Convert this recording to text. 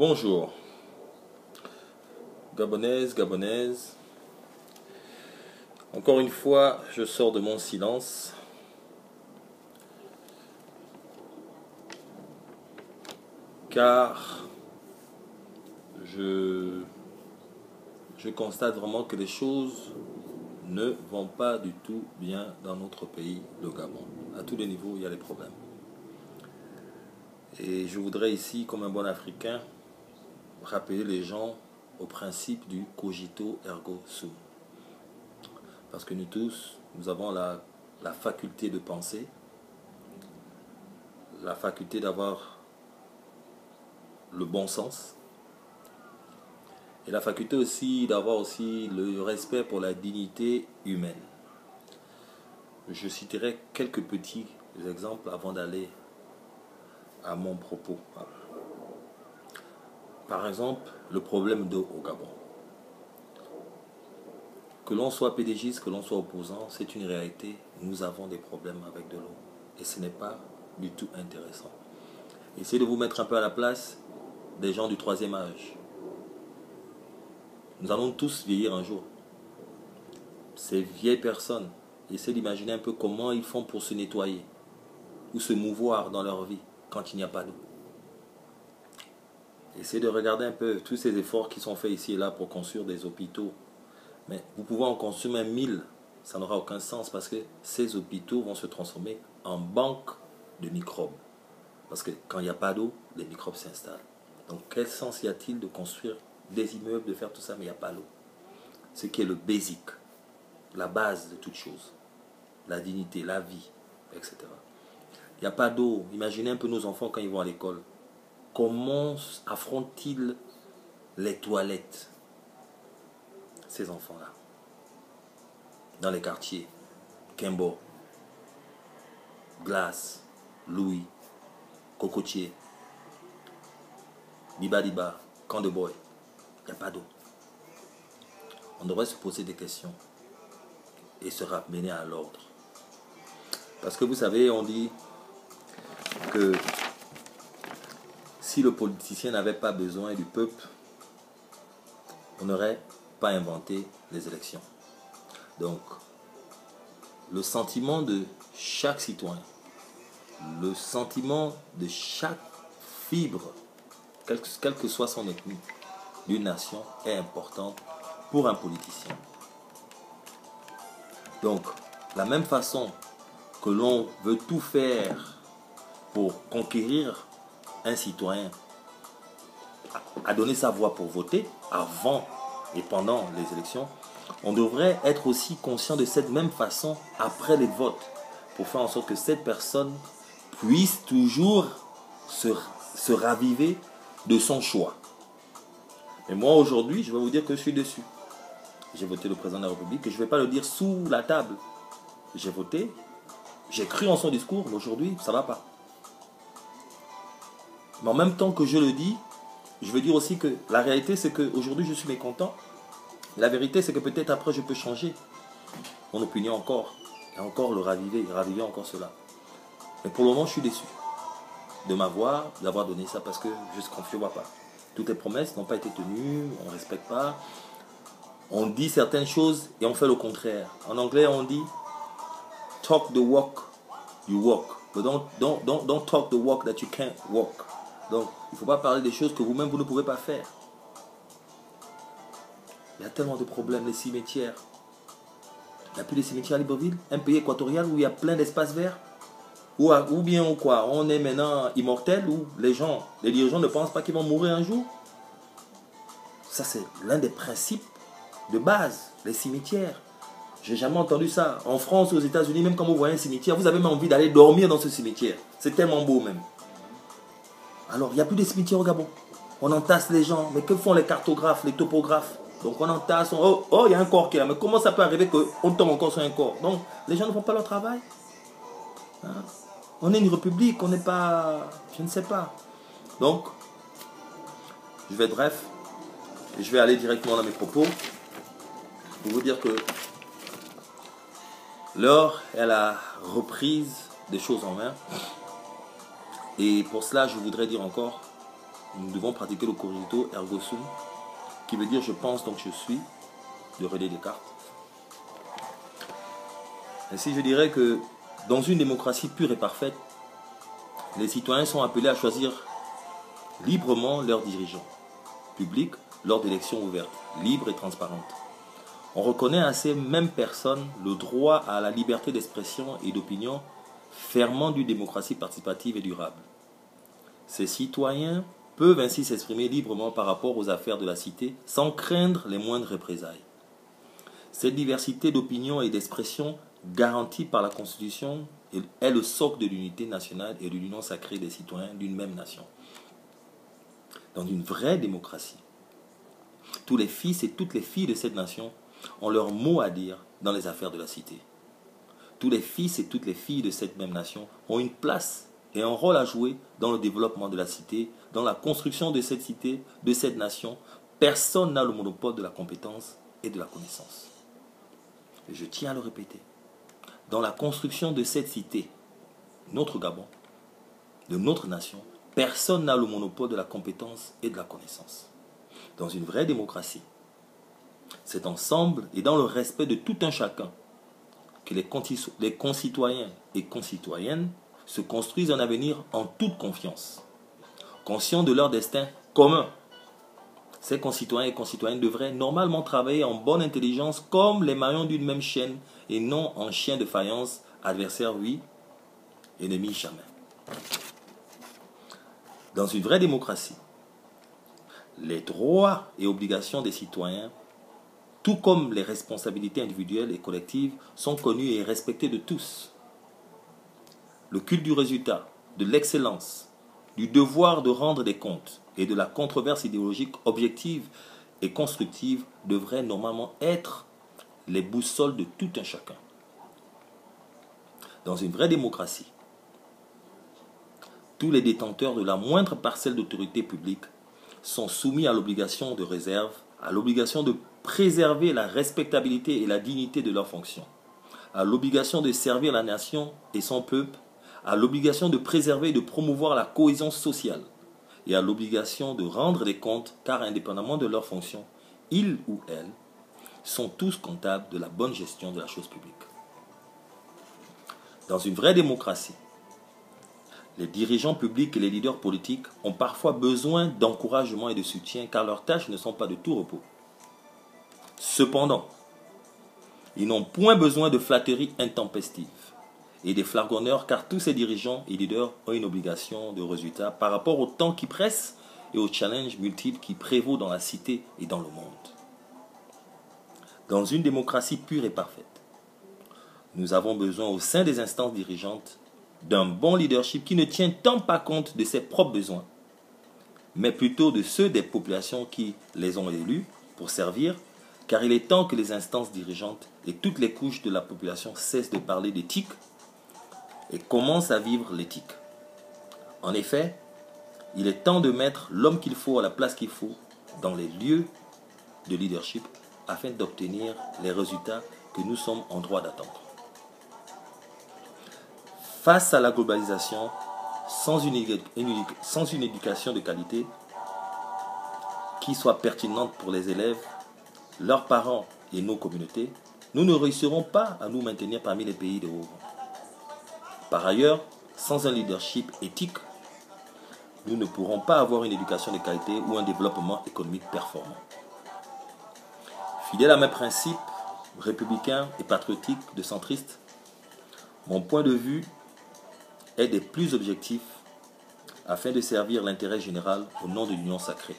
Bonjour, Gabonaises, Gabonaises. Encore une fois, je sors de mon silence. Car je constate vraiment que les choses ne vont pas du tout bien dans notre pays, le Gabon. À tous les niveaux, il y a des problèmes. Et je voudrais ici, comme un bon Africain, rappeler les gens au principe du cogito ergo sum. Parce que nous tous, nous avons la faculté de penser, la faculté d'avoir le bon sens, et la faculté aussi d'avoir aussi le respect pour la dignité humaine. Je citerai quelques petits exemples avant d'aller à mon propos. Par exemple, le problème d'eau au Gabon. Que l'on soit PDGiste, que l'on soit opposant, c'est une réalité. Nous avons des problèmes avec de l'eau. Et ce n'est pas du tout intéressant. Essayez de vous mettre un peu à la place des gens du troisième âge. Nous allons tous vieillir un jour. Ces vieilles personnes, essayez d'imaginer un peu comment ils font pour se nettoyer ou se mouvoir dans leur vie quand il n'y a pas d'eau. Essayez de regarder un peu tous ces efforts qui sont faits ici et là pour construire des hôpitaux. Mais vous pouvez en construire 1000, ça n'aura aucun sens parce que ces hôpitaux vont se transformer en banque de microbes. Parce que quand il n'y a pas d'eau, les microbes s'installent. Donc quel sens y a-t-il de construire des immeubles, de faire tout ça, mais il n'y a pas d'eau? Ce qui est le basic, la base de toute chose. La dignité, la vie, etc. Il n'y a pas d'eau. Imaginez un peu nos enfants quand ils vont à l'école. Comment affrontent-ils les toilettes, ces enfants-là, dans les quartiers? Kembo, Glace, Louis, Cocotier, Diba Diba, Camp de Boy. Il n'y a pas d'eau. On devrait se poser des questions et se ramener à l'ordre. Parce que vous savez, on dit que si le politicien n'avait pas besoin du peuple, on n'aurait pas inventé les élections. Donc, le sentiment de chaque citoyen, le sentiment de chaque fibre, quelle que soit son ethnie, d'une nation, est important pour un politicien. Donc, la même façon que l'on veut tout faire pour conquérir un citoyen à donner sa voix pour voter avant et pendant les élections, on devrait être aussi conscient de cette même façon après les votes pour faire en sorte que cette personne puisse toujours se raviver de son choix. Mais moi aujourd'hui, je vais vous dire que je suis déçu. J'ai voté le président de la République et je ne vais pas le dire sous la table. J'ai voté, j'ai cru en son discours, mais aujourd'hui, ça ne va pas. Mais en même temps que je le dis, je veux dire aussi que la réalité, c'est qu'aujourd'hui, je suis mécontent. La vérité, c'est que peut-être après, je peux changer mon opinion encore. Et encore le raviver encore cela. Mais pour le moment, je suis déçu de m'avoir, d'avoir donné ça parce que je ne vois pas. Toutes les promesses n'ont pas été tenues, on ne respecte pas. On dit certaines choses et on fait le contraire. En anglais, on dit « talk the walk, you walk ». But don't talk the walk that you can't walk. Donc, il ne faut pas parler des choses que vous-même, vous ne pouvez pas faire. Il y a tellement de problèmes, les cimetières. Il n'y a plus de cimetières à Libreville, un pays équatorial où il y a plein d'espaces verts. Ou bien quoi, on est maintenant immortel, où les dirigeants ne pensent pas qu'ils vont mourir un jour. Ça, c'est l'un des principes de base, les cimetières. J'ai jamais entendu ça. En France, aux États-Unis, même quand vous voyez un cimetière, vous avez même envie d'aller dormir dans ce cimetière. C'est tellement beau même. Alors, il n'y a plus de cimetières au Gabon. On entasse les gens. Mais que font les cartographes, les topographes? Donc, on entasse. Oh, il y a un corps qui est là. Mais comment ça peut arriver qu'on tombe encore sur un corps? Donc, les gens ne font pas leur travail. Hein? On est une république, on n'est pas... Je ne sais pas. Donc, je vais être bref. Et je vais aller directement dans mes propos. Pour vous dire que l'heure est à la reprise des choses en main. Et pour cela, je voudrais dire encore nous devons pratiquer le cogito ergo sum, qui veut dire je pense donc je suis, de René Descartes. Ainsi, je dirais que dans une démocratie pure et parfaite, les citoyens sont appelés à choisir librement leurs dirigeants publics lors d'élections ouvertes, libres et transparentes. On reconnaît à ces mêmes personnes le droit à la liberté d'expression et d'opinion, ferment d'une démocratie participative et durable. Ces citoyens peuvent ainsi s'exprimer librement par rapport aux affaires de la cité sans craindre les moindres représailles. Cette diversité d'opinion et d'expression garantie par la Constitution est le socle de l'unité nationale et de l'union sacrée des citoyens d'une même nation. Dans une vraie démocratie, tous les fils et toutes les filles de cette nation ont leur mot à dire dans les affaires de la cité. Tous les fils et toutes les filles de cette même nation ont une place et un rôle à jouer dans le développement de la cité, dans la construction de cette cité, de cette nation. Personne n'a le monopole de la compétence et de la connaissance. Et je tiens à le répéter. Dans la construction de cette cité, notre Gabon, de notre nation, personne n'a le monopole de la compétence et de la connaissance. Dans une vraie démocratie, c'est ensemble et dans le respect de tout un chacun que les concitoyens et concitoyennes se construisent un avenir en toute confiance, conscients de leur destin commun. Ces concitoyens et concitoyennes devraient normalement travailler en bonne intelligence comme les maillons d'une même chaîne et non en chiens de faïence, adversaires oui, ennemis jamais. Dans une vraie démocratie, les droits et obligations des citoyens, tout comme les responsabilités individuelles et collectives, sont connus et respectés de tous. Le culte du résultat, de l'excellence, du devoir de rendre des comptes et de la controverse idéologique objective et constructive devraient normalement être les boussoles de tout un chacun. Dans une vraie démocratie, tous les détenteurs de la moindre parcelle d'autorité publique sont soumis à l'obligation de réserve, à l'obligation de préserver la respectabilité et la dignité de leurs fonctions, à l'obligation de servir la nation et son peuple, à l'obligation de préserver et de promouvoir la cohésion sociale et à l'obligation de rendre des comptes car indépendamment de leurs fonctions, ils ou elles sont tous comptables de la bonne gestion de la chose publique. Dans une vraie démocratie, les dirigeants publics et les leaders politiques ont parfois besoin d'encouragement et de soutien car leurs tâches ne sont pas de tout repos. Cependant, ils n'ont point besoin de flatteries intempestives et des flagonneurs car tous ces dirigeants et leaders ont une obligation de résultat par rapport au temps qui presse et aux challenges multiples qui prévaut dans la cité et dans le monde. Dans une démocratie pure et parfaite, nous avons besoin au sein des instances dirigeantes d'un bon leadership qui ne tient tant pas compte de ses propres besoins, mais plutôt de ceux des populations qui les ont élus pour servir, car il est temps que les instances dirigeantes et toutes les couches de la population cessent de parler d'éthique et commencent à vivre l'éthique. En effet, il est temps de mettre l'homme qu'il faut à la place qu'il faut dans les lieux de leadership afin d'obtenir les résultats que nous sommes en droit d'attendre. Face à la globalisation, sans une éducation de qualité qui soit pertinente pour les élèves, leurs parents et nos communautés, nous ne réussirons pas à nous maintenir parmi les pays développés. Par ailleurs, sans un leadership éthique, nous ne pourrons pas avoir une éducation de qualité ou un développement économique performant. Fidèle à mes principes républicains et patriotiques de centriste, mon point de vue est des plus objectifs afin de servir l'intérêt général au nom de l'union sacrée.